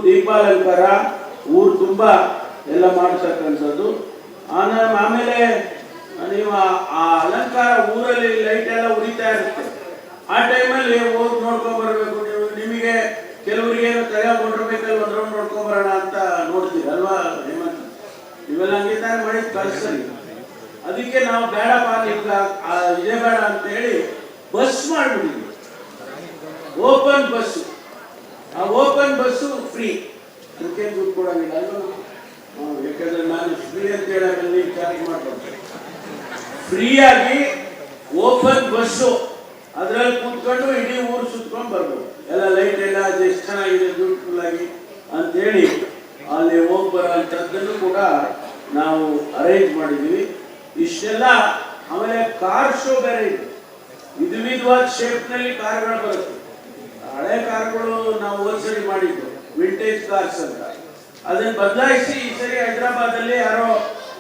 ದೀಪಾಲಂಕಾರ ಊರು ತುಂಬ ಎಲ್ಲ ಮಾಡ್ತಕ್ಕಂಥದ್ದು. ಆಮೇಲೆ ನೀವು ಆ ಅಲಂಕಾರ ಊರಲ್ಲಿ ಲೈಟ್ ಎಲ್ಲ ಉರಿತಾ ಇರುತ್ತೆ. ಆ ಟೈಮಲ್ಲಿ ಹೋಗಿ ನೋಡ್ಕೊಂಡ್ ಬರ್ಬೇಕು. ನಿಮಗೆ ಕೆಲವರಿಗೆ ತಲೆ ಮೋಟರ್ ಬೇಕಲ್ಲಿ ಒಂದು ರೌಂಡ್ ನೋಡ್ಕೊಂಡ್ ಬರೋಣ ಅಂತ ನೋಡ್ತೀರಿ ಅಲ್ವಾ ಹೇಮಂತ್? ನೀವೆಲ್ಲ ಹಂಗೆ ಮಾಡಿ ಕಳ್ಸರಿ. ಅದಕ್ಕೆ ನಾವು ಬೇಡಪ್ಪ ಈಗ ಇದೇ ಬೇಡ ಅಂತ ಹೇಳಿ ಬಸ್ ಮಾಡ್ಬಿಟ್ಟಿದ್ವಿ, ಓಪನ್ ಬಸ್. ಆ ಓಪನ್ ಬಸ್ಸು ಫ್ರೀ, ಅದಕ್ಕೆ ದುಡ್ಡು ಕೊಡಂಗಿಲ್ಲ ಅಲ್ವಾ? ಯಾಕಂದ್ರೆ ನಾನು ಫ್ರೀ ಅಂತ ಹೇಳಿ ಚಾರ್ಜ್ ಮಾಡ್ಬೋದು. ಫ್ರೀಯಾಗಿ ಓಪನ್ ಬಸ್ಸು, ಅದ್ರಲ್ಲಿ ಕೂತ್ಕೊಂಡು ಇಡೀ ಊರು ಸುತ್ಕೊಂಡು ಬರ್ಬೋದು. ಎಲ್ಲ ಲೈಟ್ ಎಲ್ಲ ಎಷ್ಟು ಚೆನ್ನಾಗಿದೆ ಬ್ಯೂಟಿಫುಲ್ ಆಗಿ ಅಂತೇಳಿ ಅಲ್ಲಿ ಹೋಗಿ ಬರೋಂಥದ್ದನ್ನು ಕೂಡ ನಾವು ಅರೇಂಜ್ ಮಾಡಿದ್ದೀವಿ. ಇಷ್ಟೆಲ್ಲ ಆಮೇಲೆ ಕಾರ್ ಶೋ ಬೇರೆ ಇದೆ. ವಿಧವಾದ ಶೇಪ್ನಲ್ಲಿ ಕಾರ್ಗಳು ಬರುತ್ತೆ. ಹಳೆ ಕಾರ್ಗಳು ನಾವು ಹೋದ್ಸರಿ ಮಾಡಿದ್ದು ವಿಂಟೇಜ್ ಕಾರ್ಸ್ ಅಂತ, ಅದನ್ನು ಬದಲಾಯಿಸಿ ಈ ಸರಿ ಹೈದರಾಬಾದಲ್ಲಿ ಯಾರೋ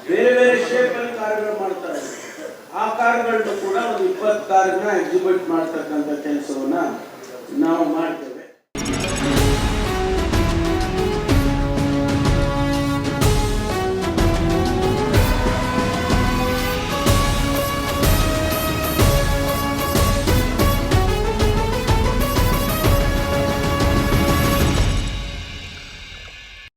ಬೇರೆ ಬೇರೆ ಶೇಪಲ್ಲಿ ಕಾರ್ಗಳು ಮಾಡ್ತಾರೆ. ಆ ಕಾರ್ಗಳನ್ನು ಕೂಡ ಒಂದು 20 ಕಾರ್ನ ಎಕ್ಸಿಬಿಟ್ ಮಾಡ್ತಕ್ಕಂಥ ಕೆಲಸವನ್ನ ನಾವು ಮಾಡ್ತೇವೆ.